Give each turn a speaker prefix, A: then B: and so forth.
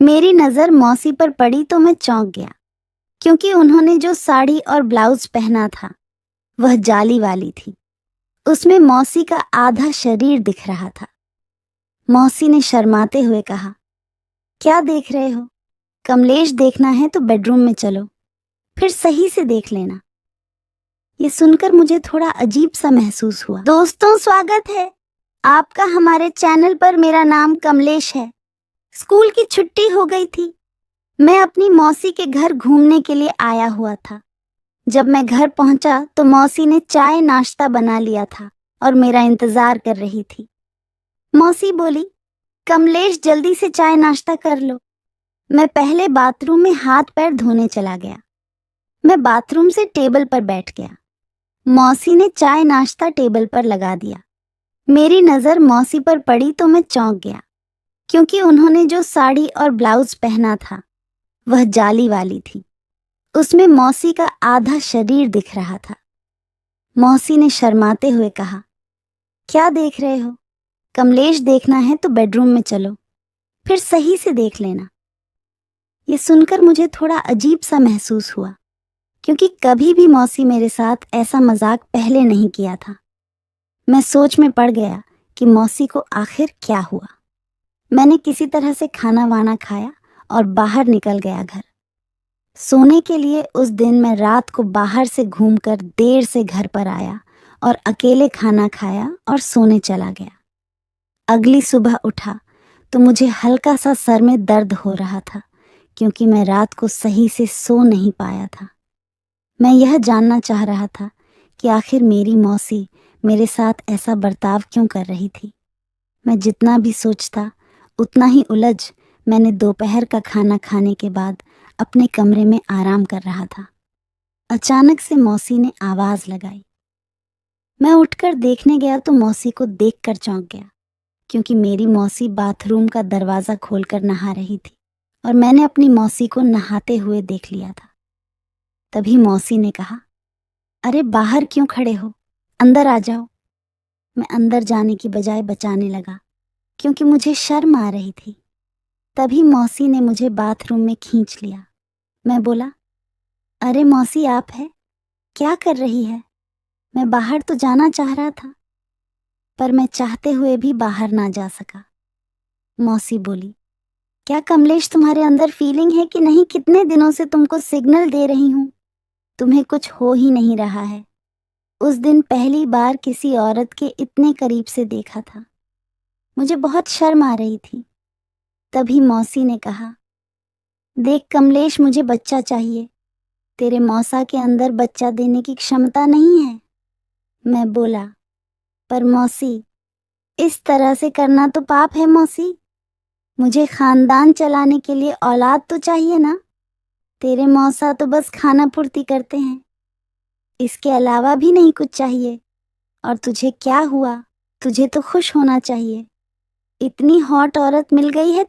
A: मेरी नज़र मौसी पर पड़ी तो मैं चौंक गया, क्योंकि उन्होंने जो साड़ी और ब्लाउज पहना था वह जाली वाली थी। उसमें मौसी का आधा शरीर दिख रहा था। मौसी ने शर्माते हुए कहा, क्या देख रहे हो? कमलेश देखना है तो बेडरूम में चलो, फिर सही से देख लेना। ये सुनकर मुझे थोड़ा अजीब सा महसूस हुआ। दोस्तों, स्वागत है आपका हमारे चैनल पर। मेरा नाम कमलेश है। स्कूल की छुट्टी हो गई थी। मैं अपनी मौसी के घर घूमने के लिए आया हुआ था। जब मैं घर पहुंचा तो मौसी ने चाय नाश्ता बना लिया था और मेरा इंतजार कर रही थी। मौसी बोली, कमलेश जल्दी से चाय नाश्ता कर लो। मैं पहले बाथरूम में हाथ पैर धोने चला गया। मैं बाथरूम से टेबल पर बैठ गया। मौसी ने चाय नाश्ता टेबल पर लगा दिया। मेरी नज़र मौसी पर पड़ी तो मैं चौंक गया, क्योंकि उन्होंने जो साड़ी और ब्लाउज पहना था वह जाली वाली थी। उसमें मौसी का आधा शरीर दिख रहा था। मौसी ने शर्माते हुए कहा, क्या देख रहे हो? कमलेश देखना है तो बेडरूम में चलो, फिर सही से देख लेना। ये सुनकर मुझे थोड़ा अजीब सा महसूस हुआ, क्योंकि कभी भी मौसी मेरे साथ ऐसा मजाक पहले नहीं किया था। मैं सोच में पड़ गया कि मौसी को आखिर क्या हुआ। मैंने किसी तरह से खाना वाना खाया और बाहर निकल गया घर। सोने के लिए उस दिन मैं रात को बाहर से घूमकर देर से घर पर आया और अकेले खाना खाया और सोने चला गया। अगली सुबह उठा तो मुझे हल्का सा सर में दर्द हो रहा था, क्योंकि मैं रात को सही से सो नहीं पाया था। मैं यह जानना चाह रहा था कि आखिर मेरी मौसी मेरे साथ ऐसा बर्ताव क्यों कर रही थी। मैं जितना भी सोचता उतना ही उलझ मैंने दोपहर का खाना खाने के बाद अपने कमरे में आराम कर रहा था। अचानक से मौसी ने आवाज लगाई। मैं उठकर देखने गया तो मौसी को देखकर चौंक गया, क्योंकि मेरी मौसी बाथरूम का दरवाजा खोलकर नहा रही थी और मैंने अपनी मौसी को नहाते हुए देख लिया था। तभी मौसी ने कहा, अरे बाहर क्यों खड़े हो, अंदर आ जाओ। मैं अंदर जाने की बजाय बचाने लगा, क्योंकि मुझे शर्म आ रही थी। तभी मौसी ने मुझे बाथरूम में खींच लिया। मैं बोला, अरे मौसी, आप है? क्या कर रही है? मैं बाहर तो जाना चाह रहा था, पर मैं चाहते हुए भी बाहर ना जा सका। मौसी बोली, क्या कमलेश तुम्हारे अंदर फीलिंग है कि नहीं? कितने दिनों से तुमको सिग्नल दे रही हूँ, तुम्हें कुछ हो ही नहीं रहा है। उस दिन पहली बार किसी औरत के इतने करीब से देखा था। मुझे बहुत शर्म आ रही थी। तभी मौसी ने कहा, देख कमलेश, मुझे बच्चा चाहिए। तेरे मौसा के अंदर बच्चा देने की क्षमता नहीं है। मैं बोला, पर मौसी, इस तरह से करना तो पाप है मौसी। मुझे खानदान चलाने के लिए औलाद तो चाहिए ना। तेरे मौसा तो बस खाना पूर्ति करते हैं, इसके अलावा भी नहीं कुछ चाहिए। और तुझे क्या हुआ? तुझे तो खुश होना चाहिए। इतनी हॉट औरत मिल गई है